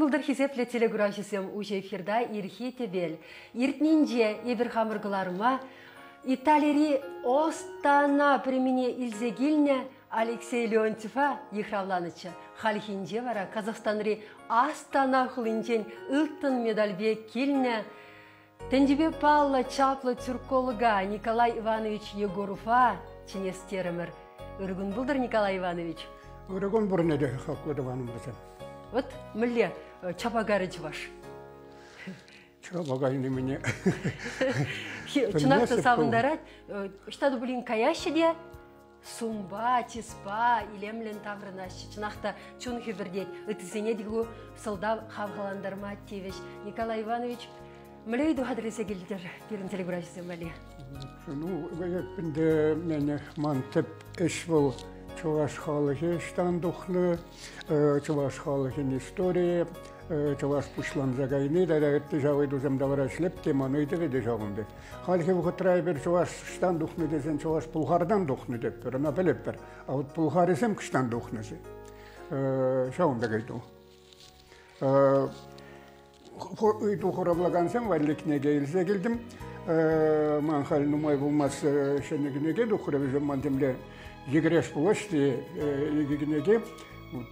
бұлдыр хизепле телеграфисем уже эфирда ирхи тебел. Иртнинже ебір хамыргыларыма Италири Остана примене Ильзегильне Алексей Леонтьева ехравланыча. Халихинже вара Казахстанри Астана хулинчен ылттын медальбе кильне. Тенжебе Палла Чаплы тюрколога Николай Иванович Егорова чинестерімір. Үргін бұлдыр, Николай Иванович? Үргін бұрнеде хақлыды ваным бізім. Вот, мүлі, чапагарыч ваш. Чапагайны мне. Чынақты савындарат, штады бұлін каяшы де, сумба, тиспа, илемлен таврынашы. Чынақта чунхи бірдет, үтізіне дегу сылда қавғаландарма тевеш. Николай Иванович, мүлейді қадыресе келдер, берін телеграфисен мәлі. Ну, өйіппінде мені мантып іш бұл Чуваш халығы штан дұхны, Чуваш халығын история, Чуваш пұшлан жағайны, дәрәгітті жауыды земдавара шлеп теманы үйдігі де жауынды. Халығы бұғытрай бір Чуваш штан дұхны десен Чуваш пұлғардан дұхны деп бір, ана біліп бір. Ауыт пұлғар есем кіштан дұхнысы. Жауынды қайды. Үйді қорабылағансам, вәрлікіне кейілсе келдім. Ман нумай болмас шенігінеге дұқыры мантемле егереш болашты егігінеге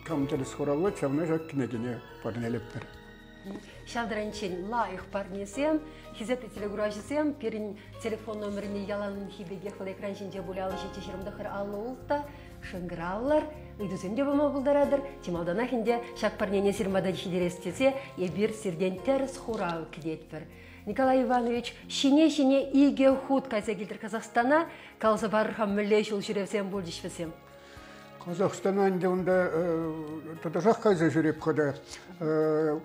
камтелес қорабылы чавна жак кінегіне парнелеппер. Шалдыранчен лайық парнесем, хизепті телегуражысем, перін телефон номеріне яланын хибеге қыл экран жинже болы алы жеті жырымдықыр аллы ұлтта, шыңғыралылар, үйдіземде бұма бұлдарадыр, темалдана хінде шак парнене сирмада хидерестесе, ебір сирден тәріс хорау кідетпір. Николай Иванович, шине-шине иге худ кайса келдір Казахстана, қалса барырхам мүлі жыл жүревсем бұл дешпесем. Казахстана онда тұтажақ кайса жүреп қыды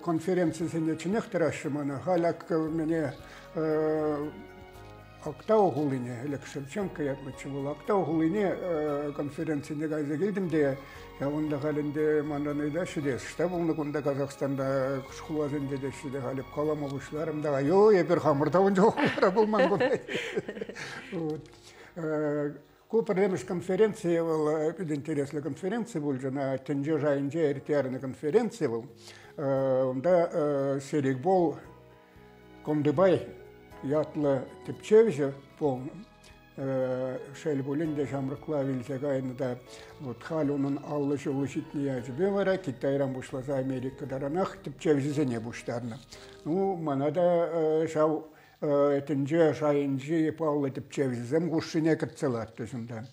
конференциясыне чынықтыр ашыманы. Халак мене Ақтау ғулыне, Олег Шевченко ятлычы бұл Ақтау ғулыне конференцияне кайса келдім де, онда қалінде манданайда шедес. Штаб олны күнда Казахстанда күшқылазын дедеші де қалып қалама бұшыларымда, айо, ебір қамыртауын жоғылары болман бұндай. Көпірдеміш конференция бұл, интереслі конференция бұл, жана тенже жайынже әртиярны конференция бұл. Онда серик бол Кондыбай ятлы Тепчевже полным. Шәл бөлінде жамрықла вілзе ғайында хал оның аллы жылы житіне әжібе вара, Китайран бұшлаза Америкадаранақ Тепчевжезене бұштарына. Ну, манада жау әтінже жайынжы епаллы Тепчевжезем ғұшшыне кіртселар төсінде.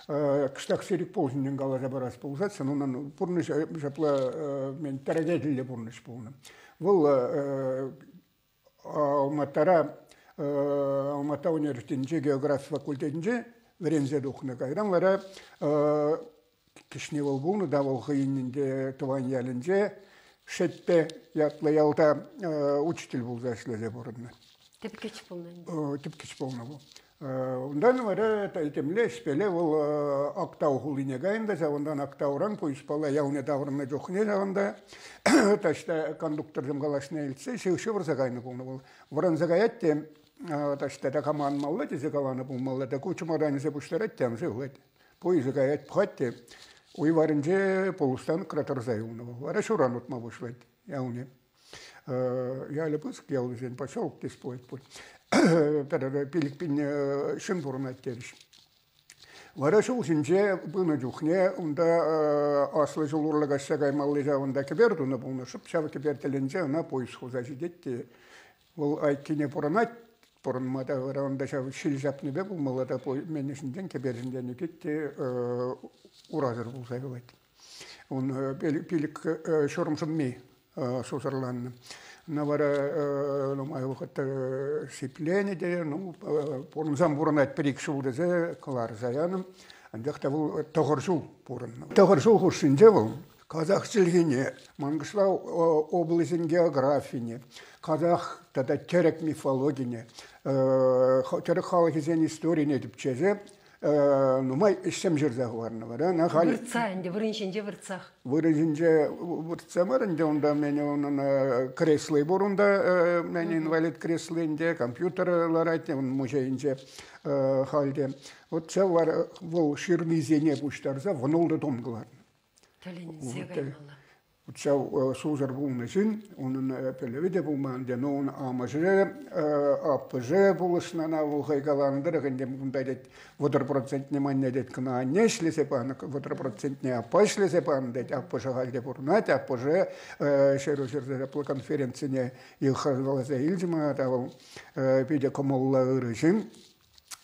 Кыштақ серик ползінен ғалаза барас болзатсын, оның бұрныш жапла мен тәрәгеділі бұрныш болны. Бұл Алмата университетінде география факультетінде врензе дұқны қайран вара кішіне ол болны давыл ғайынінде туан ялінде шетте ятлы ялда учитель болза шлезе бұрынна. Тепкеч болны. Тепкеч болны бұл. Ондан вара тайтемле шпеле ол Ақтау ғулыне ғайында, ондан Ақтауран пойыспала яуне давырына жоқыне жағында ташта кондуктордың қалашына елтсе, шеуші варза ғайны болны бұл. Варанза ғаятте Ташта да коман малла тезе каланы булмалла да кучумаданизе буштар аттям жылат. Поезы гаят пхатте уйварынже полустан кратарзай унова. Вара шуран утма бушлат. Яуне. Я лепуск ялузен пошел тес поет путь. Тара пилик пин шимбурн аттериш. Вара шулшинже бына жухне унда аслы жулурлага шагай маллы жавында кебердуна булна шып шавы кебертеленже на поезд хоза жидетте. Ол айткине поранат Порынмада ғырауында шіл жапны бе бұлмалада менесінден кеберінден кетте ұразыр бұлсай болады. Он пилік шорымшын мей созырланны. Навара ломай вақытта сиплені де, порынзан бұрынат пірік шулдызы қылар заяным. Андақта бұл тоғыржул бұрынны. Тоғыржул ғұршынде бұл. Казах жилгине, Мангышлау областын географине, казах тада керек мифологине, керек халықызен историне деп чезе, нумай ішсем жерзағы барына бар. Выртса, әнде вырыншенде выртсақ. Вырыншенде выртса бар, әнде онда мені оның креслы бұрында, мен инвалид креслыйнде, компьютерлар айтты, музейінде халде. Вот це бұл ширмизене бұштарза, вынолды домғылар. Төленізе ғаймалы. Utsav suusar bulmuşun, onun pelevi de bulmandı, onun amacı, apıcı buluşuna vulkaygalandır, gende bunda det, vodur procentne manne det kına anneşli sepan, vodur procentne apışlı sepan det, apıcı halde burnat, apıcı şeruşerde yapılı konferensiyine yılxarlıza ilcima, pide komolla ırışın,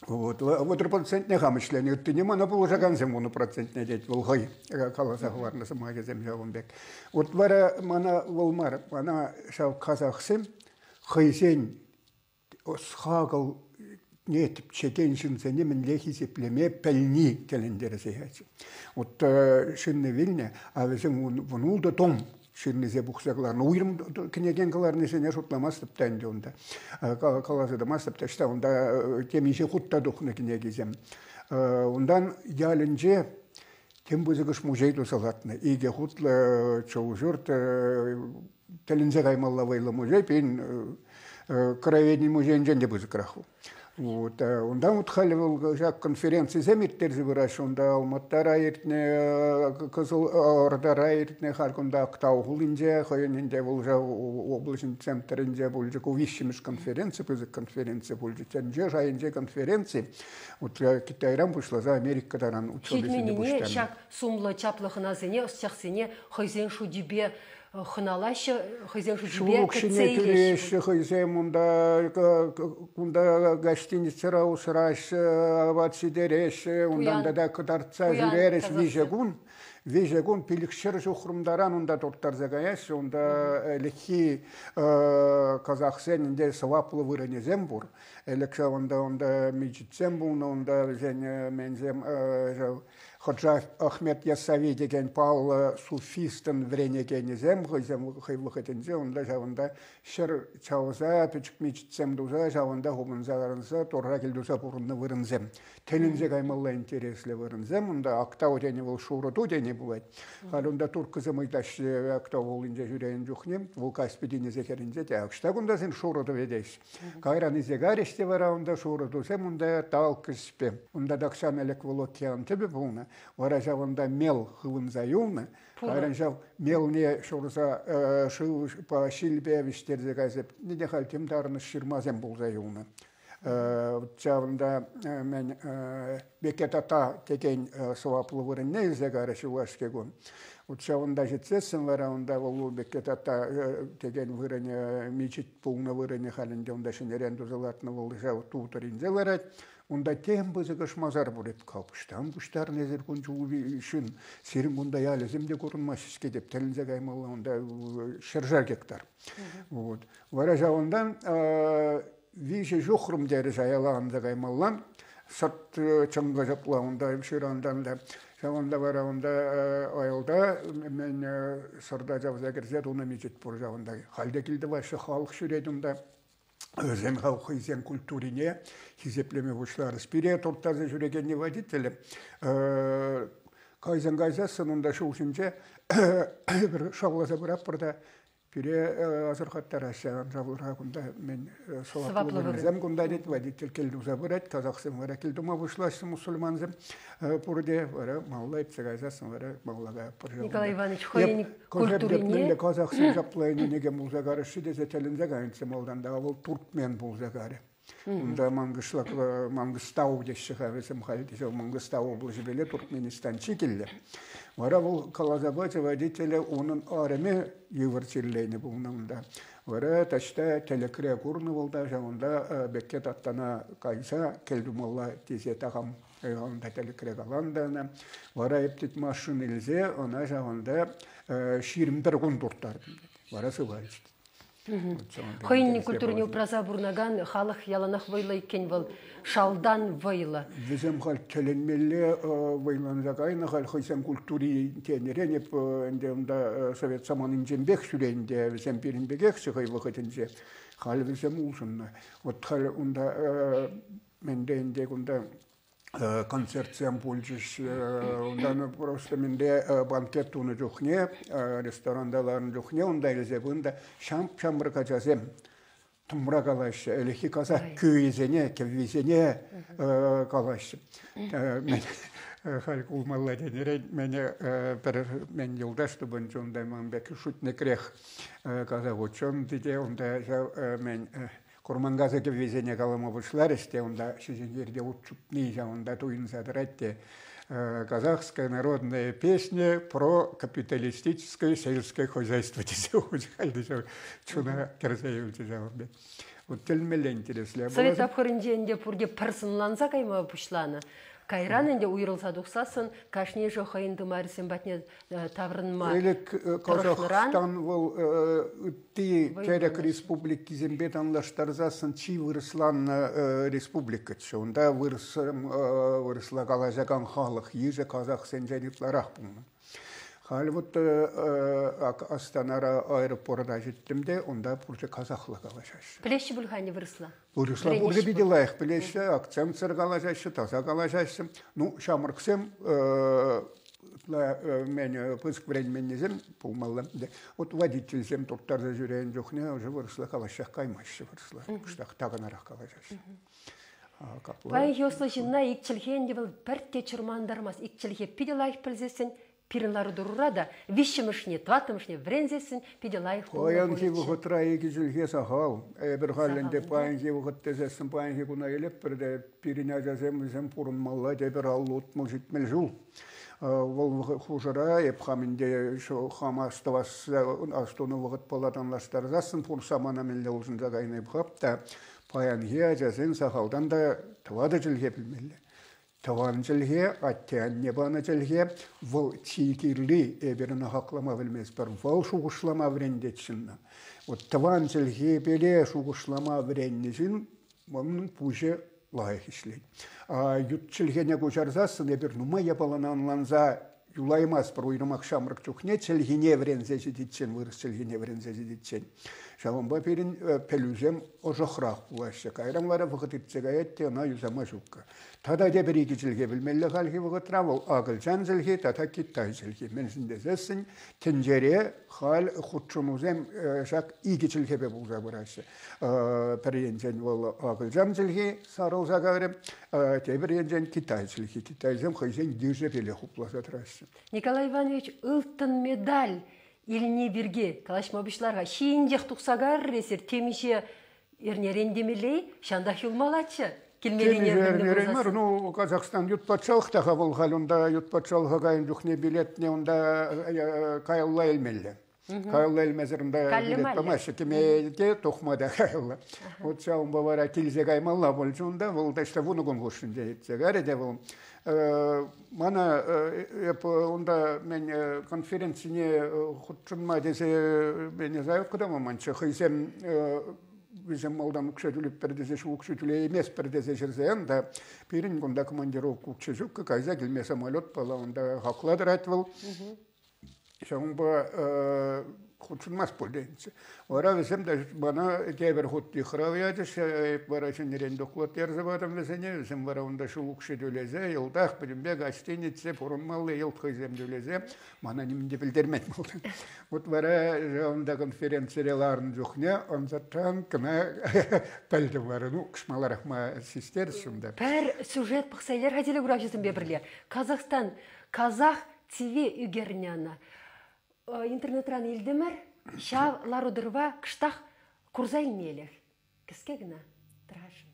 вот 3% хамышлен үттіне мана бұл жаған зем 10% дет бұл ғой қаласағыларына самаға зем жауынбек. Вот бара мана волмар мана шау казахсым хойсен осхагыл нетіп чекен шынсене мінле хисеплеме пәлни келендері сейхәчі. Вот шынны вилне, а візім вұнулды том. Ширнизе бухсакларны уйрым кенегенкаларны сене шутламастып тәнде онда. Каласыдамастып тәшті онда темише хутта духны кенегезем. Ондан ялінже тем бұзығыш музей тусалатны. Иге хутлы чоу жұрт тәлінзе қаймалла вайлы музей пен краеведный музейн жәнде бұзықраху. Вот, ондан утхаливал жак конференции замиртерзи выраш, онда Алматтар айыртне, Кызыл Ордар айыртне, Харкунда Актау инде, Хойнинде болжа облачный центринде болжа увищимиш конференции, пызык конференции болжа, тенже жайынже конференции, вот Китайран пошла за Америка таран учебы. Хитменине шак сумлы чаплыхына зене, счахсене, хойзен шудибе хыналашы, хойзен шудибе кцейлеш. Хойзен мунда гостиницера усраш, аватсидереш, ундан да кадарца жүререш вижегун пиликшер жухрумдаран унда тортарзагаяш, унда лихи казахсен инде сваплы выранезем бур, элекша унда мичитсем булна, унда мензем Ходжа Ахмед Ясави деген Павла суфистын вренегенезем, хыйлыхетензе, онда жавында шыр чауза, печік мечітсем дуза, жавында хумынзағарынса, торға келдуза бұрынны вырынзем. Телензе каймалла интереслі вырынзем, онда Актау дене бұл шуырыту дене бұлайд. Хал онда туркызым ыйташ Актау болынже жүрейін жүхнем, бұл Каспидине зекерінзе, тәкшта онда сен шуырыту ведейш. Кайран изегареште вара онда шуырыту сем, онда тал кіспе. Онда дақшан әлек бұл океан түбі бұлна. Вара жавында мел хылынзаюлны, Айранжав мелне шорса по шилбе виштерзе газеп. Неде халтем дарны ширмазем болзаюлны. Жавында мен бекетата теген суаплы вырын нейзе гарашы уашкегон. Жавында жетсесін вара онда волу бекетата теген вырын мечет пулны вырыны халінде онда шенерен дузалатны волы жав туутаринзе варат. Онда тем бызыгыш мазар бурет калпыштан буштар незер күнчу үшін серин онда ялезем де көрінмасыске деп тәлінзе каймалла онда шыржар гектар. Вара жауындан виже жоқрым дәрі жаялағында каймаллан сат чаңға жапла онда шырандан да жауында вара онда айылда мен сырда жавза керзет оны мечет бұр жауында халде келді башы халық шүреді онда Özem halkı izleyen kültürüne hizepleme başları. Spire tortazı jüregeni vaditeli. Kayzen gayzasın onda şu üçünce bir şavlaza bırak burada pire azırkatlar aşağı javlar kunda men solaklı verzem kunda dit vaditel keldu zaburat Kazakistan vara kelduma başlaştı musulmanzım burada vara malla etse gayzasın vara mallaga pırjal. Nikolay Ivanoviç hoyeni kültürüne Kazakistan japlayını nege mulzagarışı dezetelinze gayınsı moldan da avul Turkmen bulzagarı. Onda Mangistau deşiğe vesem halde Mangistau oblıcı bile Turkmenistan çekildi. Vara bu Kalazabacı vaditeli onun aremi yıvırçilleyni bulununda. Vara taşta telekre kurnu bulda javunda bekket attana kaysa keldumalla tize takam onda telekre kalandana. Vara eptit maşın ilze ona javunda şirimdir kundurtar. Vara sıvayız. Хойни культурный проза бурнаган халық яланах вайлы екен бұл шалдан вайлы. Візем хал теленмелі вайланзағайны хал хойсам культури тенеренеп онда совет саманын жембек сүрейінде візем перінбегек шығай вақытынже хал візем ұлшынна. Вот хал онда мендейіндек онда концертсем пульчиш, ондан просто менде банкет уны жухне, ресторандаларын жухне, онда елзе бұнда шамбыр қачасем, тұмыра қалашы, әліхи қазақ күйізене, кевізене қалашы. Халк улмалла денерен мен yoldaştı bunca ben belki şutnekreh kazakçon diye onda men Kurmangaza везение каламовышлар işte onda sizin yerde uçup niye onda туинсадрате казахская народная песня про капиталистическое сельское хозяйство. Чуна керзеевче вот тельмеле интересно. Совет апхорынженде пурде парсынланса кайма пушланы. Кайран энде уйрылса дуксасын, кашне жохайынды марисен батне таврынма. Элек Казахстан вол ти керек республики зембет анлаштарзасын чи вырыслан республика. Онда вырысла калажаган халық, еже казах сенженитларах бұны. Хал вот Астанара аэропорта жеттімде, онда пурже казахлы калажашы. Плещи бульхани вырысла? Вырысла пурже биделайық плещи, акцент сыр калажашы, таза калажашы. Ну, шамырксем мен пыск временнезем пулмаллам. Вот водительзем тоқтарда жүрейін жоқне, уже вырысла калашақ каймашы вырысла. Кыштақ тағынарақ калажашы. Бай йослы жинна икчілген дебіл біртте чурмандармас. Икчілге пиделайық білзесін, пиринлары дұрурада, вишімішне, тватымышне, врензесін, пиделайық болу. Паян ки вғыт райығы жүлге сағал. Бір халінде паян ки вғыт тезесін, паян ки күна елеп бірді пирина жазем пұрын малла дебір аллы ұтмыл жетмел жул. Ол хужыра епхамінде хама аставас астуны вғыт палатанлаштарзасын пұрсамана мелі ұлжын жағайны бұқапта паян ки жазен сағалдан да твады жүлге білмелі. Таван жылге, аттян небаны жылге, вол чикирли эберіні хақлама білмес бір, вол шуғышлама врендетшінна. Вот таван жылге беле шуғышлама врендесін, мұның пуже лайық ішлейді. Ют жылгене көжарзасын, эбер нұма ебалананланза юлаймас бір ойрымақ шамрық жүхне, жылгене врензесі детсен, вырыс жылгене врензесі детсен. Шалымба перін пәлузем ожықрақ бұлашы. Кайрам вара вғыт етсеға етте, она юзама жүкка. Тада де бір екі жылге білмелі қалғы вғытра, ол ағылжан жылге, тата Китай жылге. Мен сіндесесін, тінжере қал құтшынузем жақ екі жылге бе бұлға бұрашы. Пәренжен ол ағылжан жылге сарылза қағырым, тебіренжен Китай жылге. Китайзем қайзен дүйже беле құпласа тұрашы. Николай Иванович, ұлттын медаль еліне бірге, калашмабышларға, шейін жақ тұқсағар ресер, темеше ернерендемелей, шандақ юлмалатшы. Келмелер, ну, Казахстан ютпатшалықтаға болғал, онда ютпатшалыға қайын жүхне билетіне, онда қайылла елмелі. Қайылла елмезірінде билет бамашы, кемеге тоқмада қайылла. Вот шауын бавара келзе қаймалла бол жонда, ол да ішті вұны күн қошын дейітсек, әрі бұл. Мана онда мен конференцияне құтшынма десе, мен зайып қыдам аманшы, қойсем bizim oldan ukşedülüp perdeze ukşedüle емес perdeze жерзен да пирин гонда командировку ukşedük кайза келме самолет бала онда хакладыр айтвал. Шаңба хутшынмас болденче. Ора весем да бана кебер хутти хравяжыш барашын рен доклад ярзабадам весене весем бара онда шу ukşedüleze йылдах билимбе гостинице форумаллы йылт хызем дөлезе мана нимде билдермет болду. Вот бара онда конференцияларын жокне онзаттан кына пелде бара ну кышмаларахма систер шунда. Пер сюжет пахсайлер хадиле гуражысын бебирлер. Казахстан казах ТВ үгерняна. Интернетран елдемір, ша ларудырва кыштақ курзай мелер. Кіске гіна тұрашын.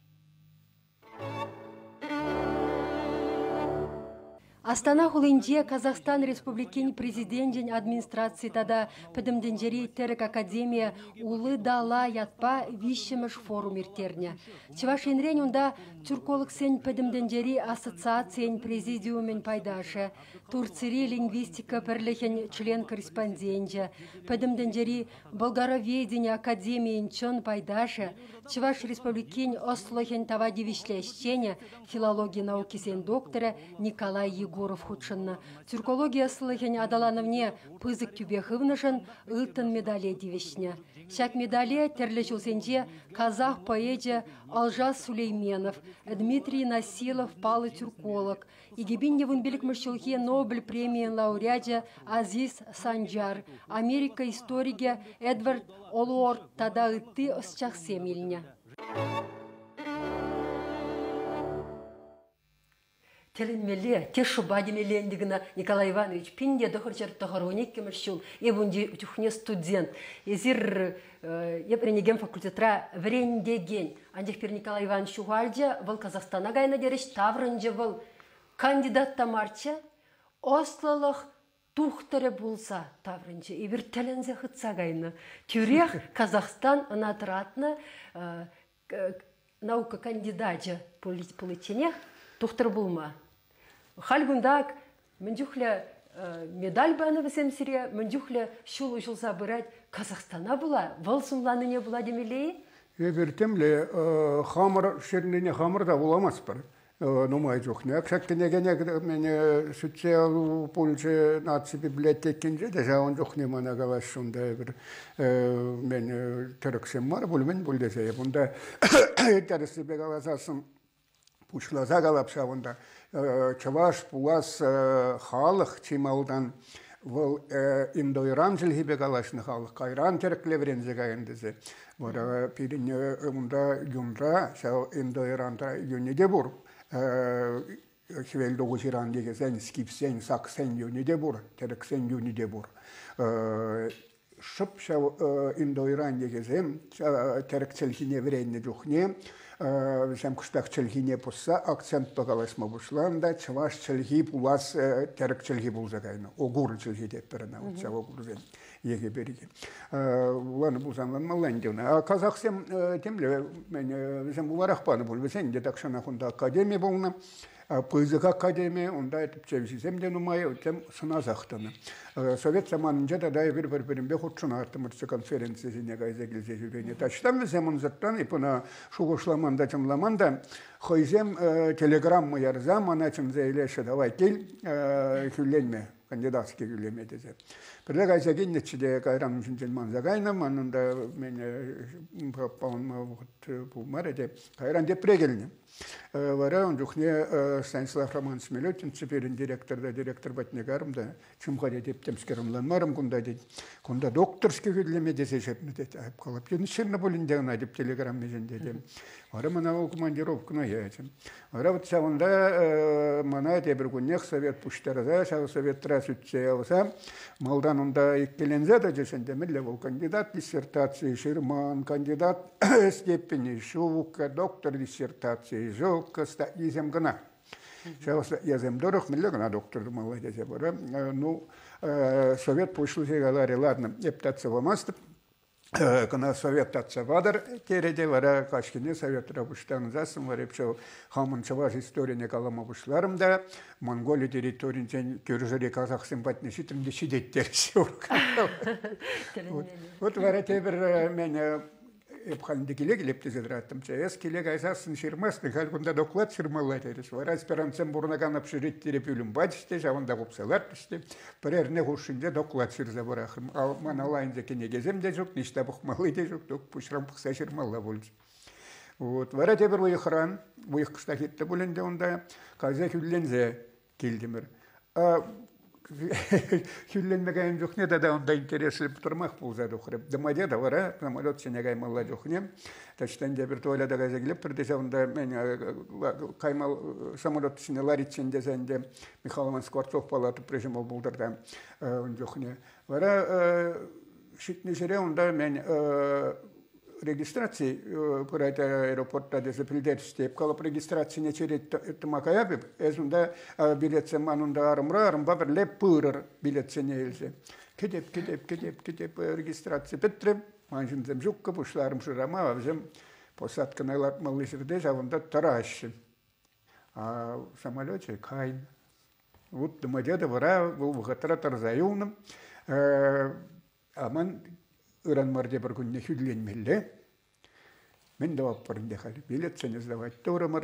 Астана хулинже Казахстан Республикин президентин администрации тада педемденжери терек академия улы дала ятпа вишемеш форум иртерне. Чевашенрен унда тюрколог сен педемденжери ассоциациян президиумен пайдашы, Турцири лингвистика перлехен член-корреспонденча, педемденжери болгароведение академиян чон пайдашы, Чеваш Республикин ослохен тавади вишлещене филология науки сен доктора Николай Егоров худшынна. Тюркология слыхен адалановне пызык тюбехывнышын ылтын медале дивешне. Шак медале терлечусенже казах поэдже Алжас Сулейменов, Дмитрий Насилов, палы тюрколог. Игебинневын билікмішчілге Нобель премиян лауреаджа Азиз Санджар, Америка историге Эдвард Олуорд тада ытты осчах семилне. Теленмеле, те шуба демелендигна Николай Иванович пинде дохорчар тохороник кемешчул, ебунди тюхне студент. Езир епренеген факультетра врендеген. Андихпер Николай Иванович Угальдя вол Казахстана гайна дереш таврынже вол кандидат тамарча ослолох тухтары булса таврынче. Ибір телензе хытса гайна. Тюрех Казахстан анатратна наука кандидатча политенех тухтар булма. Хальгундак мендюхля медаль баны весем сире, мендюхля шул забирать Казахстана была, волсунланы не была демелей. Бертемле хамыр шерлене хамыр да буламас бар. Нумай жохне. Акшаккене мен социал полче наци библиотекинже де жаун жохне мана галашунда бир мен төрөксем бар булмен булдесе. Бунда терси бегаласасын пушлаза галапша бунда чаваш пулас халық чималдан вол индоиран жилхи бегалашны халық кайран терклеврензе гайындызе. Бара пирин мунда юнра шау индоиранда юниде бур. Хивел догуширан дегесен скипсен саксен юниде бур, терексен юниде бур. Шып шау индоиран дегесен терекселхине вренне жухне. Сам куштак челхине пусса акцент погаласма бушланда чаваш челхи пулас терек челхи булзагайна огур челхи деп берна утса огурвен еге бериге ланы бузанлан маландевна а казахстан темле мен сам буларах паны бул бесен де такшана хунда академия болна пызык академия онда этип чевсизем де нумай тем сыназактаны совет заманында да бир-бирин бехотчуна артымырчы конференциясына гайзегилзе жүргене таштан заман заттан и пона шугушламанда чымламанда хойзем телеграмма ярзам ана чым зейлеше давай кел хүлленме кандидатский хүлленме дезе бирде гайзеген нечиде кайран жүнжелман загайна манында мен папам бу мареде кайран деп прегелне вара он жухне Станислав Романович Милютин теперь директор батнегарымда чымгаде деп темскеримланмарым кунда дейт кунда докторский хүллеме десешепне дейт айып калып юншерне болиндегна деп телеграмм меженде дем вара мана командировкана ячым вара вот савында мана тебир күннех совет пуштарда совет трасутсе алса малдан онда иккелензе да жешенде милле бул кандидат диссертации Шерман кандидат степени Шука доктор диссертации Жолка статизем гына. Сейчас язем дорог милле гына доктор молодец бара. Ну совет пошел говорили, ладно, ептаться вамаст. Когда совет татса вадар тереде вара кашкине совет рабуштан засым варепчо хамын чаваш история не калама бушларым да Монголия территориен көржере Казахстан батнеши тимде шидеттер сюрк. Вот вара тебер мен Епхалинде келеп тезедраттым. Чаяс келек айсасын ширмас, мехал кунда доклад ширмаллай терес. Вара аспирантсен бурнаган апширеттері пүлім бадыште, жавында қопсалар піште. Біреріне құшынде доклад ширза барахым. Ал ман алайынзе кене кезем де жоқ, ништа бұқмалы де жоқ, док пұшрам бұқса ширмалла болды. Вот, вара тебір ойықыран, ойық қышта кетті бүлінде онда, қаза күллензе келдімір. Хүлленмеген жоқне да онда интересліп тұрмақ болзады оқырып. Дымаде да вара, самолет сенегай малла жоқне. Таштан де бір туалада газа келіп, бірдесе онда мен қаймал самолет сене ларитсен дезенде Михайлован Скворцов палаты прежимал болдырда жоқне. Вара шитне жере онда мен регистрации por аэропортта десе билдерстеп калып регистрация не черет тымакаябып эзунда билетсе манунда арымра бабыр леп пырыр билетсе не элсе кетеп регистрация петрем манжынзем жукка бушларым шырама авзем посадканалар малышырде жавында таращы а в самолете кайн вот дымадеда вара был вгатра тарзаюным аман Ыранмарде бір күнне хүлленмелі. Мен де ваппарынде қали. Билет сен издавать. Торамар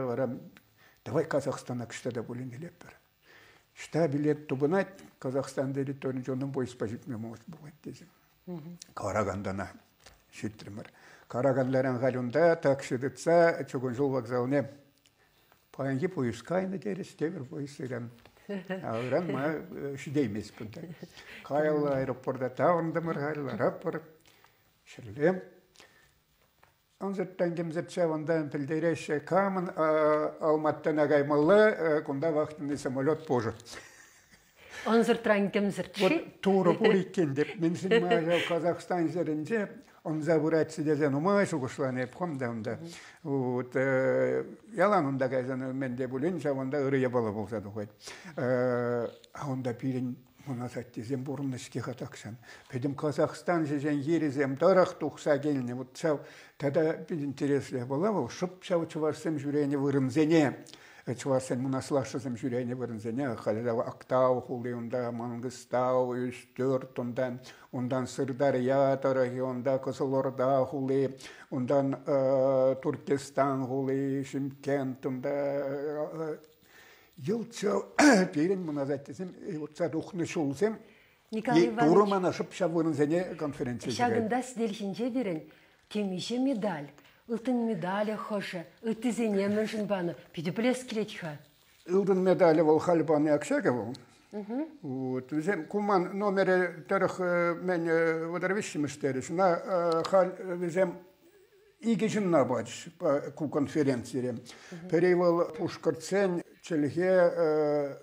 варам. Давай Казахстана кштада болин елеп бір. Шта билет тубынат Казахстан территориян жонын бойыс пажитме может болады дезім. Карагандана шүттірмір. Караганларан ғалында такшыдытса чогын жол вокзалне. Паянги поискайны дерес темір бойыс иран. Ауран ма шидеймес пунта. Кайл аэропорта таунда мыргал раппар шерлем. Анзыттан кемзепче вандан пилдереше камын алматтан агаймалы кунда вахтный самолет позже. Анзыртран кемзыртши. Вот тура буриккен деп мен сен Казахстан жерінде он забурать дезен умай сугушланы пхомда онда. Вот ялан онда гайзан мен де булин жаванда ырыя бала болса да койт. Онда пирин Монасаттизем бурнышки хатаксан. Педем Казахстан жежен ерезем дарах тухса гельне. Вот чав тогда интересно было, чтоб чав чуварсем жюрение вырымзене. Чуварсем мунаслашсем жюрение вырымзене. Халидава Актау, хули онда Мангыстау, Үстөрт, ондан Сырдарья тарахи, онда Кызылорда хули, ондан Туркестан хули, Шымкент, онда Yılça pirin münazatesem yılça dokunuşulsam Nikolay Ivanoviç Durumana şıpşavının zene konferansiya. Şagındas delişince birin temişe medal. Iltın medali hoşa. Iltı zene münşün bana. Pidi ples kiletha. Iltın medali vol halbani akşaga vol. Вот, зем куман номере тарах мен водорвищем штериш. На хал зем игежин набач ку конференции. Перевал Пушкарцен Челге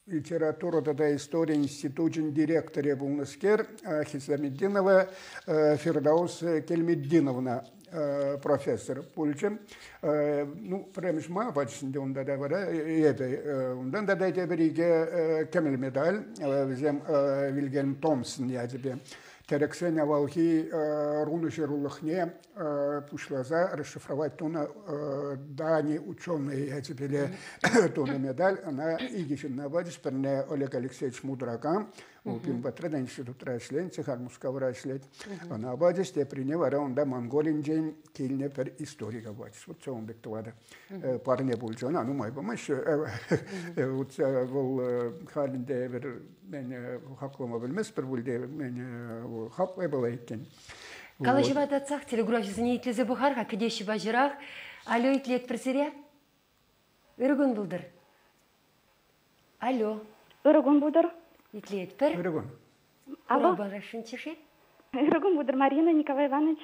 литература да история институтын директоре булныскер Хисамиддинова Фирдаус Кельмиддиновна профессор пульчем. Ну, премишма бачында онда да бар. Ондан да дайте бириге Кемел медаль, зем Вильгельм Томсон ядебе. Терексеня волхи рунышерулыхне пушлаза расшифровать тона дани ученые я теперь тона медаль она игишин навадис перне Олег Алексеевич Мудрагам упим батреда институт рашлен цехармускав рашлет она навадис те приневара онда монголин день кильне пер историка вадис вот что он бектовада парне булжона ну май бамаш вот вол халинде бер мен хаклама билмес бер булде мен хап эбалайкен Калашеват отцах телеграфии занятия Бухарха, кадещи бажирах, алло, итлет пресере? Иргун булдыр. Алло. Иргун булдыр. Итлет пер? Иргун. Алло. Барашынчыши? Иргун булдыр, Марина, Николай Иванович.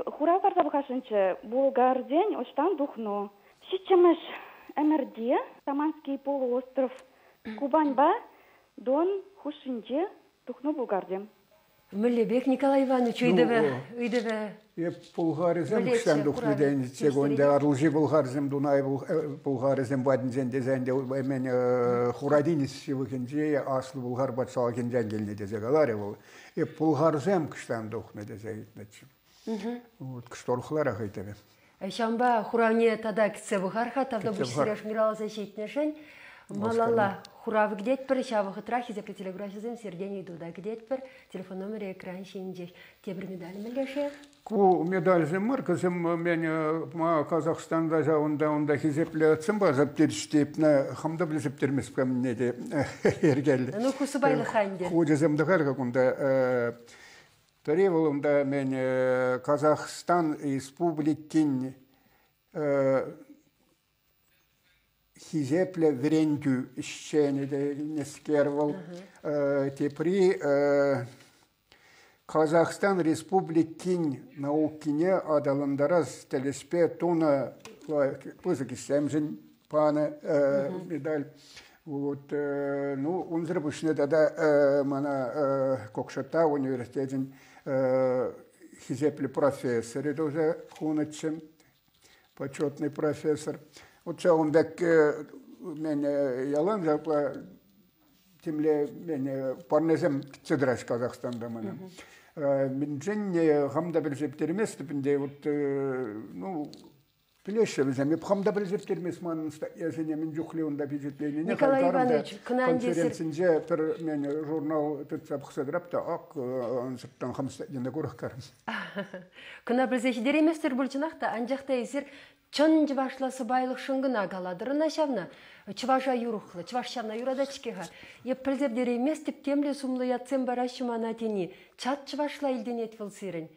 Хура барда бухашынчы, Булгар день, оштан духно. Щичемеш МРД, Таманский полуостров, Кубаньба, Дон, Хушинде, духно Булгардем. Мөлебек Николай Иванович, үйдебе. Bulgarizm kıştan dokneden çegonde arılcı Bulgarizm Dunay Bulgarizm vadinzen dezende men Huradiniz şivikince aslı Bulgar batsagen gelne dezegalar evol. Bulgarizm kıştan doknede zeytneçim. Вот kıştorxlara haytebe. Şamba Хуравне тада китсе Бухарха, тавда бушсиреш мирала защитнешен. Малала Хуравы гдеть пер, шавы трахи за телеграфизм сердение дуда гдеть пер, телефон номер экран шиндех. Тебр медаль мелеше. Ку медаль земмар, кызым мен ма Казахстанда онда хизепле цымба заптирштепна хамда билсептермес камнеде ергелли. Ну кусубайлы ханде. Ку жеземдагар какунда переволунда мен Казахстан республикин хизепле врендю ищенеде нескервол тепри Казахстан Республикин наукине адаландарас телеспе туна пызыкисемжин пана медаль. Вот, ну, он зрабушне да мана Кокшата университетин хизепле профессор, это уже хуначем, почетный профессор. Вот что он так меня ялан запла темле меня парнезем цедраш Казахстанда мана. Минжен хамда билсептермес типинде вот ну плешевизем хамда билсептермес ман статьясыне мен жухле онда бюджетлене. Николай Иванович, конференциясында пер мен журнал тапсырдырапта ак онсыптан хамстадында көрөккөр. Кына билсехдереместер булчынакта анжакта эсер чон жыбашласы байлык шыңгына галадырына шавна, чыважа юрухлы, чывашчана юрада чикеха. Еппілзеп деремес тип темле сумлы ятсен барашымана тени, чат чывашла илден етвіл сирен.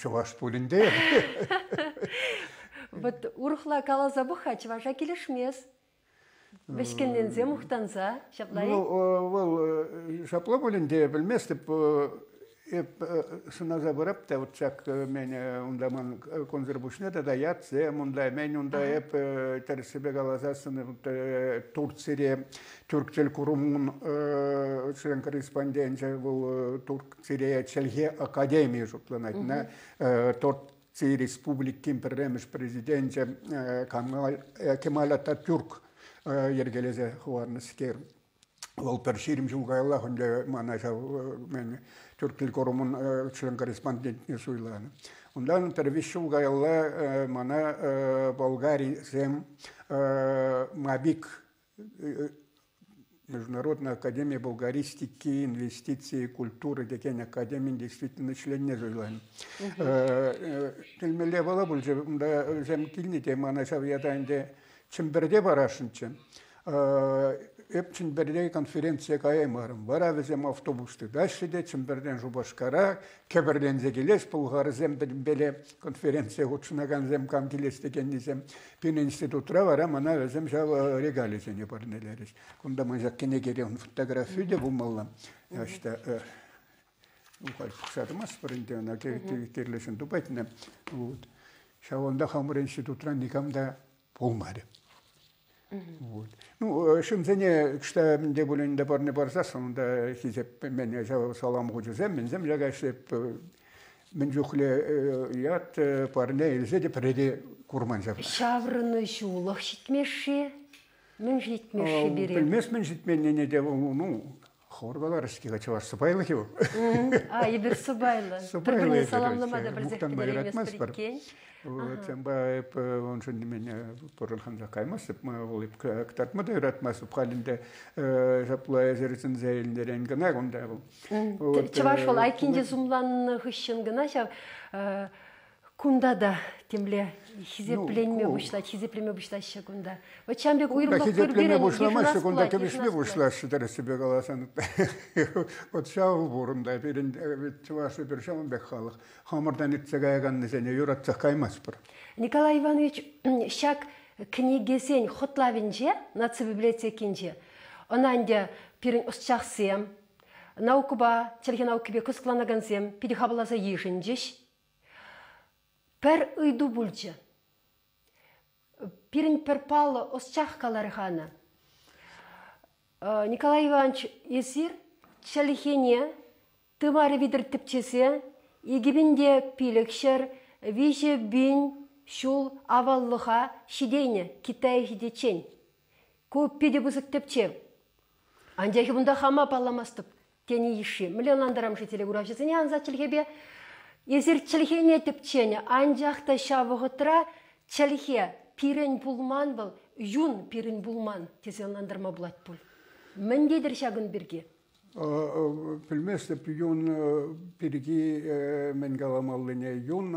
Чываш пулінде. Вот урухла калаза буха, чыважа келешмес. Бешкендензе мухтанса, шаплай? Ну, шапла пулінде білмес тип Шына забырап та вот чак мен ундаман конзервушне да ятсе мунда мен унда еп терсебе галазасын Турция Türkçel kurumun член корреспонденция был Турция Челге академия жутланатна Турция республики премьер президенте Кемаль Ататюрк ергелезе хуарныскер. Ол перширим жылгайла хонде манажа мен Türkçel kurumun член корреспондентне суйланы. Ondan tervis жылгайла мана Болгария зем Мабик Международная академия болгаристики, инвестиций, культуры, деген академия действительно членне зойлан. Тилмеле бала булжа, да зем килни тема на шавьяданде чемберде барашынчы. Эп чемберде конференция каемарым. Бара везем автобусты. Дальше де чемберден жубашкара, кеберден зегелес булгары зем беле конференция гучнаган зем кам келес деген зем пен институтра бара мана везем жава регализене барнелерис. Кунда мажа кенегерен фотографию де булмалла. Ашта ухай псадмас парентена керлешен тупатна. Вот. Шавонда хамыр институтран никамда болмады. Вот. Ну, шымзене, что мне были не доборны барзасын, да хизеп меня жава салам гуджузем, мензем жагашеп менжухле ят парне илзе де преде курман жава. Шаврыны жулах житмеши, мен житмеши берем. Білмес мен житменне не де, ну, хоргалар іске қачавар сыбайлы кеу. Ебір сыбайлы. Бір-біріне саламламада бір зектілер емес біріккен. Вот, баап он же меня порылхан закаймасып, олып ктартмада ыратмасып халинде жаплая зерсин зейлдерен гына гонда бул. Чаваш ол айкинде зумлан хыщын гына шав кунда да темле хизеплеме бушлать, хизеплеме бушлать шагунда. Вот чамбек уйрулак хизеплеме бушламаш шагунда кебишме бушлаш шидер себе галасан. Вот шау бурунда берин чавашы бер шамын бек халық. Хамырдан итсегайганны зене юратсақ каймас бір. Николай Иванович, шак книгесен хотлавинже, нацбиблиотекинже, онанде пирин усчахсем, наукуба, челге наукубе кускланагансем, перехабаласа ежинжеш, пер ыйду бульже. Пирин перпалы усчахкалархана. Николай Иванович, есир, челхене, тымары видер типчесе, Егибінде пилекшер, виже бин, шул аваллыға шидейне, Китай хидечен. Көп педе бұзық тепче. Андяхи бұнда хама палламастып, тені еші. Миллионландарам жителі ғурашысыне анза чілхебе. Езір чілхене тепчене, анжақта шавығытыра чілхе пирен бұлман бұл, юн пирен бұлман тезеландырма бұлат бұл. Міндедір шағын бірге. Bilmezse yun birgi men galamalline yun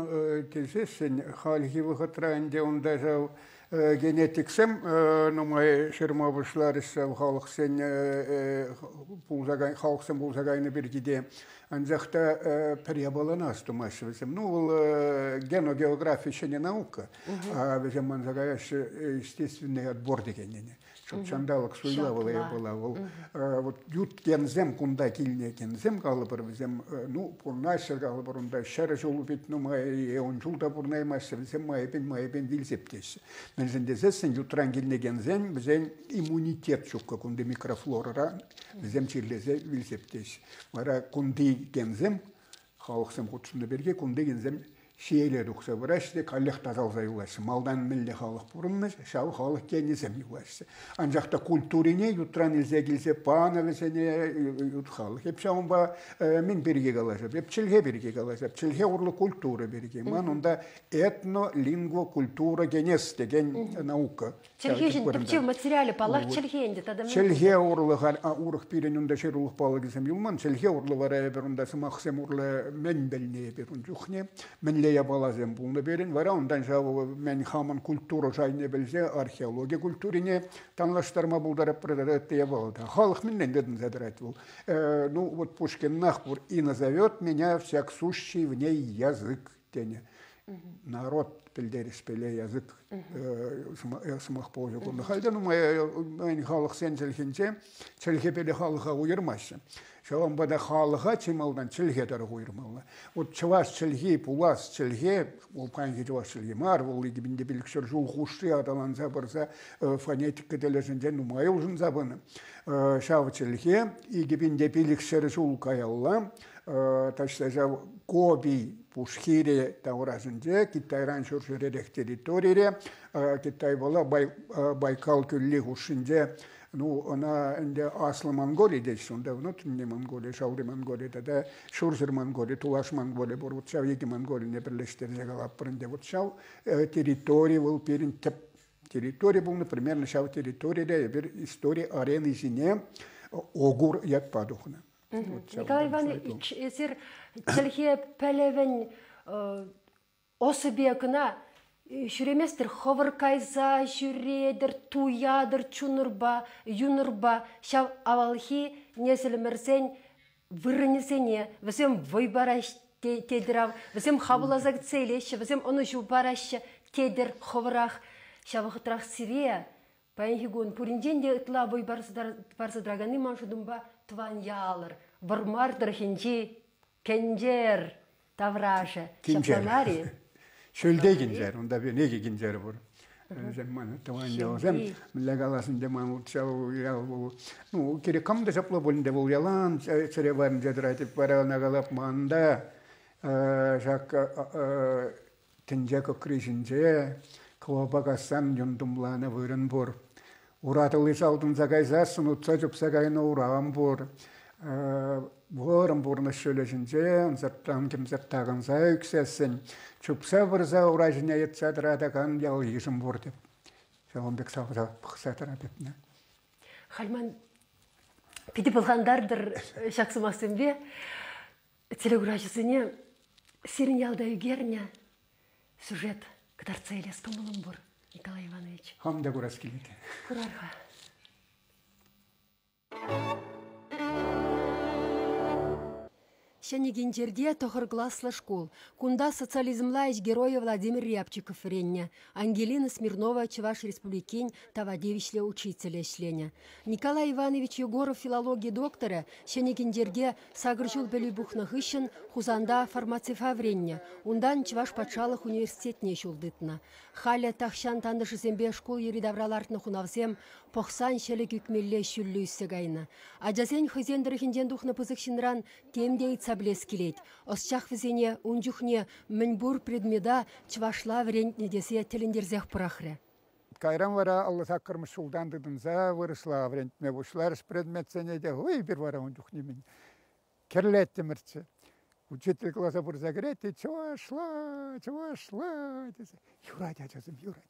tezesen halhi vıhatrande onda jav genetiksem numay şermavuşlarısa halksen bulzagay halksen bulzagayını birgide ancak da переобалана стумашвесем. Ну, геногеография еще не наука, а везем манзагаяш естественный отбор дегенене. Чтоб чандалок суйлавала я была. Вот ют кензем кунда кильне кензем калыбыр везем. Ну, пурнайшер калыбыр унда шары жолу бит нумай он жулда пурнаймайшер везем майбен вилсептес. Мен зендезесен ютран кильне кензем везем иммунитет чукка кунда микрофлора везем чирлезе вилсептес. Вара кунди кензем халықсым құтшынды берге кунди кензем шейлер ұқса бұрашты, қалық тазалза юласы. Малдан мүлі халық бұрынмыз, шау халық кенесем юласы. Анжақта культурине ютран илзе келсе пана весене ют халық. Еп шауын ба мен берге қалажап, еп чілге берге қалажап, чілге ұрлы культура берге. Ман онда этно-лингво-культура генес деген наука. Чілге жын түпчев материалы палақ чілге енді тадамын. Чілге ұрлы ұрық пирен онда шер ұлық балы кезем юлман. Чілге ұрлы вара ебір онда сымақсем ұрлы мен бәліне ебір он жүхне. Я балазем булны берин вара ондан жабы мен хаман культура жайне белзе археология культурине танлаштарма булдарып продадет я балда халық менен дедин задрать был. Ну вот Пушкин нахпур и назовет меня всяк сущий в ней язык тене. Народ тілдер іспеле язык сымақ болжы күнді. Халдан ұмай халық сен чілхінче, чілхе беле халыға ұйырмашы. Шалам бада халыға чималдан чілхе тары ұйырмалы. Вот чываш чілхе, пулас чілхе, ол панхи чываш чілхе мар, ол егібінде білікшір жул хушты аталанса барса фонетика телесінден ұмай ұлжын забыны. Шау чілхе, егібінде білікшір жул каялла, ташта жау коби пушхире тауразынде, Китайран шуршыререк территорире, Китай бола Байкал күлі хушынде, она инде аслы Монголия дейсі, онда внутренне Монголия, шауры Монголия, да шуршыр Монголия, тулаш Монголия, бұр вот шау екі Монголия бірлештеріне қалап бұрынде, вот шау территория был перін тіп. Территория был, например, шау территория, бір история арены зіне огур ятпадухна. Николай Иванович, есер тілге пәлевен осы бекіна жүреместір ховыркайза, жүредір, туядыр, чунырба, юнырба, шав авалхи несілімірсен вырынесене, візем войбараш тедірав, візем хабылазак цейлеші, візем оны жубарашы тедір ховырах, шавықытрақ сирия, пәйінгігон пүрінден ұтла войбарсы драганы маншудымба тван ялыр, вармардыр хинчи, кенжер, тавраша, шапланари. Шөлде кенжер, онда бе неге кенжер бұр. Zemman тван ялзем, легаласын деман ұтшау ял бұл. Керек камда шапла болында бұл ялан, чыре барын жадыр айтып барағына қалап манда, жақ тінжек өкрежінже, куабағасан жүндімланы вырын бұр. Уратылы салдың загайзасын, ұтса жүпса қайны ураған бұр. Бұғырын бұрны шөлешінже, ұнзырттан кемзірттағын зай үксесін. Жүпса бұрза уражыне етсадырадаған ял ешім бұр деп. Шалымбек сауға бұқсатыра бепіне. Хальман, пиді бұлғандардыр шақсымасын бе, телегуражысыне сирін ялда үгеріне сюжет кадарца елес кымылым бұр, Николай Иванович. Хамда көрас келеді. Құрарға. Шенегенчерде тохыргласлы школ. Кунда социализмлаич героя Владимир Рябчиков ренне. Ангелина Смирнова Чуваш Республикин Тавадевичле учителя шлене. Николай Иванович Егоров филология доктора Шенегенчерде сагыржул белюбухнах ищен хузанда фармацифа вренне. Ундан Чуваш патшалых университетне шулдытна. Халя тахшан тандышы зембе школ еридавралартны хунавзем похсан шелек үкмелле шүллүйсі гайна. Аджасен хызендіріхінден духны пызықшынран темдей цаблес келет. Осчах візене унжухне мінбур предмеда чвашла врентне десе тіліндерзех пырахры. Кайран вара Алла сақырмы шулдандыдынза вырысла врентме бұшларыс предметсене де ой бір вара унжухне мен. Керлетті міртсі. Учитель класса бұрза керетті, чвашла, десе. Юрать, ачасым, юрать.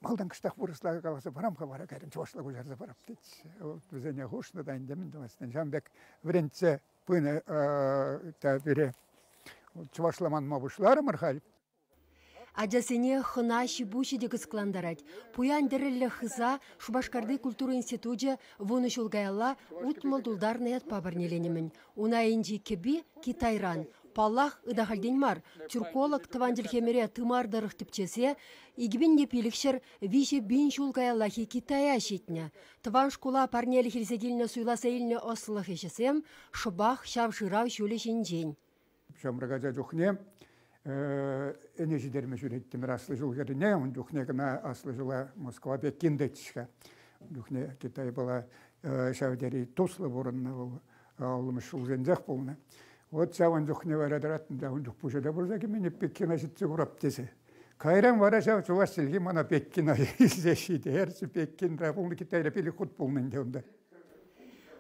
Малдан кыштақ бұрысла қаласы барамға бара кәрін чвашла көжарза барам детсі. Бізене хушны дайын демін демастын. Жамбек врентсе пыны бере чвашламан мабушлары мырхаліп. Аджасене хына шибуши дегіз кландарать. Пуян дерелі хыза Шубашкарды культура институте вуны шулгаялла утмалдулдарны ят пабарнеленемін. Уна инжи кеби Китайран. Паллах ыдахальден мар. Тюрколог тыванделхемере тымардарых тіпчесе, игбен непилікшір виже бин шулгаяллахи Китая шетне. Тыван шкула парнелі хелзегіліне суйласа еліне осылық ешесем, шыбах шавшырау шулі жинжен. Шамрагаза жүхне, энежидерме жүреттімір аслы жыл керіне, он жүхне гына аслы жыла Москва Пекин детішка. Жүхне Китай была шавдері туслы бұрынна бұл алымыш жыл зензек болна. Вот саван жүхне варадыратын да жүх пұшада бұрза кемені Пекина жітсі құрап десе. Кайран вара жау чуваш сілгі мана Пекина изешейді. Әрсі Пекин рапулны Китайда пелі құт болнын деунда.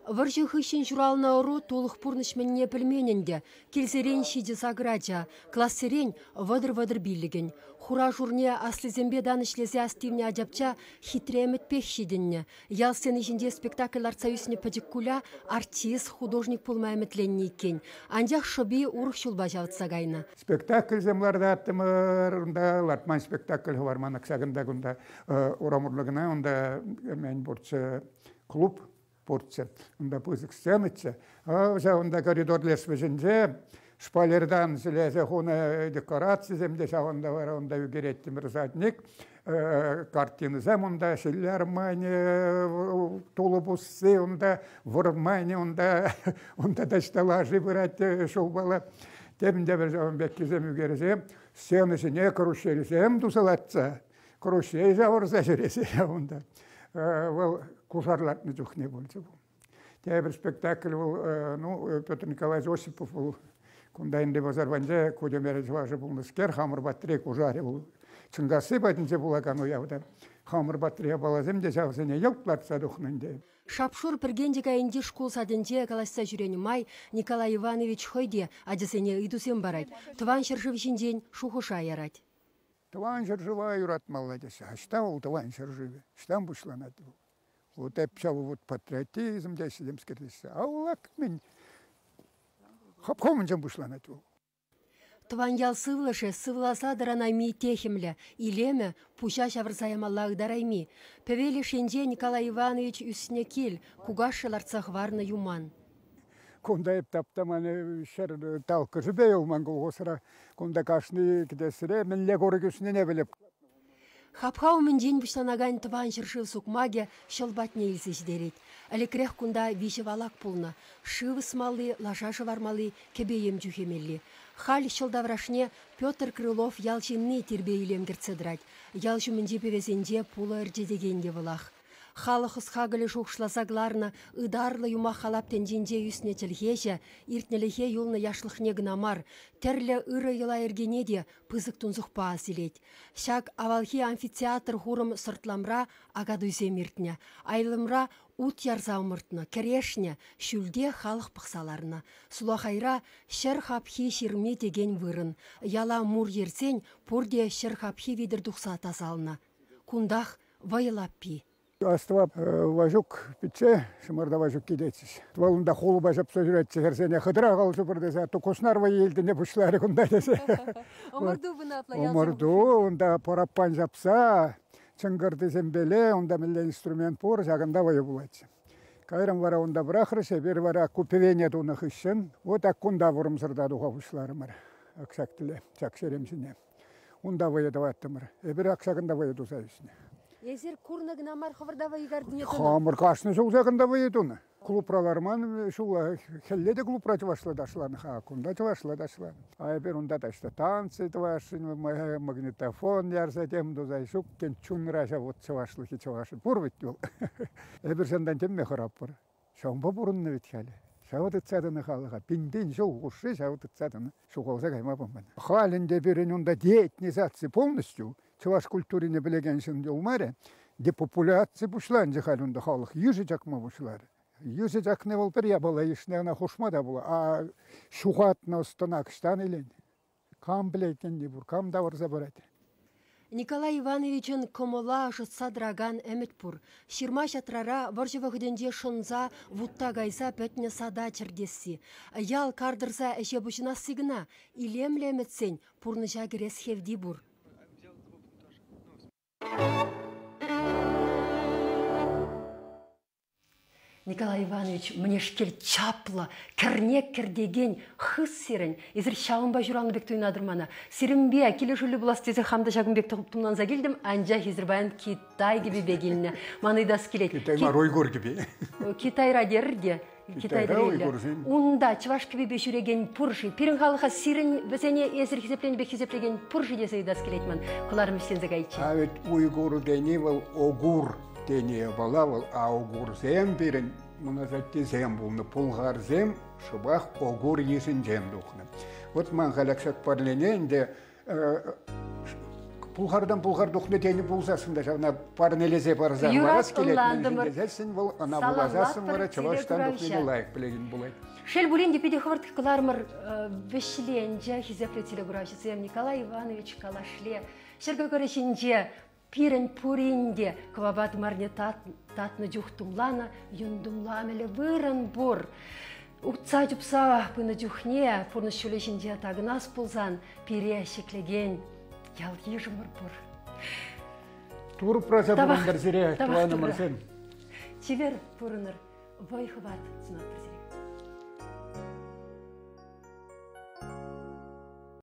Варжы хыщен журална ору толық пұрнышменне пілменінде, келсерен шиде саграджа, классерен вадыр-вадыр билігін. Хура журне аслызембе данышлезе астивне аджапча хитремет пех шидінне. Ялсен ішінде спектакль арцаюсіне падиккуля артист, художник пулмайметленне екен. Анжақ шоби урық шулба жавытса гайна. Спектакль земларда аттымыр, лартман спектакль хварманак сагында күнда урамырлығына, онда мен борцы клуб порция, онда пызык сценыча, онда коридор лесвеженже, шпалердан зілезе хуна декорация земде сағында бар, онда үгереттімір задник, картины зем, онда шеллер майне, тулыбуссы, онда вұрмайне, онда дашталажы бұрат шоу бала. Темінде бір жауын бәккізем үгерезем, сенісіне күрішерізем дұсалатса, күрішей жауырса жүресе онда. Ол кушарлатны жүхне болсы бұл. Бір спектакль бұл, Петр Николаевич Осипов бұл, күндайынды базарбанжа көдемері жуажы бұл мұскер, хамыр батырек ұжары бұл. Чыңғасы бәдінше бұлаған ұяуды. Хамыр батырек балазым де жауызыне елплатса дұхнынде. Шапшур піргендік айынде школ садынде қаласса жүрені май Николай Иванович хойде адысыне үйдусен барад. Тыван шыржывшын ден шухыша ярад. Тыван шыржыва юрат молодеса. Ашта ол тыван шыржывы. Штам бұшланады бұл. Вот әпшалы вот патриотизм дәсідем скірдесі. Аулак мен хапхомын жан бұшланады бұл. Тыван ял сывлышы сывласа дыранайми техимлі, илемі пуща шавырсаямаллағы дарайми. Певели шенде Николай Иванович үсіне кел, кугашшыларцах варны юман. Кунда ептаптаманы шыр талқы жібей олман қолғысыра. Кунда кашны кедесіре, мінле көрік үсіне не біліп. Хапхау мінден бұшланаган тыван шыршыл сукмаге шылбатне илсеш дерет. Әлекрех кунда виші валак пулна. Шывы смалы, лашашы вармалы, кебеем жүхемелі. Хал шылдаврашне Петр Крылов ялчинны тербейлем кірцедрать. Ялчы мінде певесенде пулы үрдедегенде вылах. Халық ұсқағылы шоқшыласагларны ұдарлы юма халап тенденде үсіне тілхеше, иртнеліхе юлны яшлықне гынамар, тәрлі ұры йыла ергенеде пызық тұнзықпа асилет. Шак авалхи амфитеатр хурым сұртламра агадуйзем иртне, айлымра ут ярза умыртны, керешне, шүлде халық пықсаларны. Сулахайра шыр хапхи ширме деген вырын, яла мур ерсен пурде шыр хапхи видір дұқса тазалны. Кундах вайылаппи. Аства важук пиче, шымырда важук кидетсіз. Твалында қолы бажап сөзіретсі, әрсене қыдыра қалсы бірдесі, атты қосынарва елдіне бұшлары күнда десе. Омырду бұны атла язым. Омырду, онда пораппан жапса, чыңғырды зембеле, онда мілі инструмент пор, жағында вайы бұлайцы. Кайрам вара онда бірақырыше, бір вара купевене туны қышын, вот аккунда вұрым сырда дуға бұшлары мыр. Аксак тілі, чак шеремсіне. Онда вайы даватты мыр. Бір аксағында вайы дұса үсіне. Езер курнагына мар хавырдава игардыне туна. Хамыр кашны шул жағында вайытуны. Клубраларман шул хелледе клубра чывашладашланы, кунда чывашладашланы. Бер унда ташта танцы чывашын, магнитофон ярса тем дозай шук кен чунраша вот чывашлыхи чывашын. Пурвит бол. Бер сандан темме харап бар. Шамба бурынны бит хәле. Шавыт цаданы халыга пиндин шул гушы шавыт цаданы шугалса кайма бомбан. Халинде берен унда деятнизация полностью чуваш культурине білегеншін жолмары, депопуляция бұшлан жахалында халық, южы жақма бұшлары. Южы жақны бол бір ябала ешнеғына хошма да бұла, а шуғатына ұстана кыштан елен. Кам білейтен де бұр, кам да варза барады. Николай Ивановичын комола жытса драган әмітпұр. Ширма шатрара варжыва хүденде шынза вутта гайса пөтіне сада чырдесі. Ял кардырса әше бұшына сигына, илемлі әмітсен пұрны жагірес хевди бұр. Николай Иванович, мне шкел чаплы, кернек кердеген, хыз серін. Езір шауынба жұраны бек тойнадырмана. Серімбе, келі жүлі бұластезі хамда шағын бек тұғыптымнан загелдім, анжа хезірбайын Китай gibi бегеліне. Манайдас келет. Китай мар ойгор gibi. Китай радерде. Китайда Унда чываш gibi бешіреген пұршы. Перін қалыға сирін бізіне езір хезеплен бек хезеплеген пұршы десе үйдас келетмін. Құларым істензі ғайчы. Авет уйгуру дені был огур. Тение балавал, а огур зем берін, мұназатте зем болны, пұлғар зем, шыбақ огур ешін зем дұқны. Вот ман қалақшат парлененде, пұлғардан пұлғар дұқны тені бұлзасында, жауна парнелезе барзан барас келетін жезесін, бұл ана бұлазасын бара, чаваштан дұқны лайық білеген бұлай. Шел булен депеде хвыртық қылармыр вешленже, хизеплетелі ғырашысым Николай Иванович Калашле, шергі көрешінже, Пирен пуринде квабат марне татны жухтумлана, юндумламеле вырын бур. Утса жупса пыны жухне, пурны шулешинде тагынас пулзан, пире шеклеген, ял ежымыр бур. Тур праса бурындар зире, туаны мырсын. Чевер пурыныр, вой хват знат зире.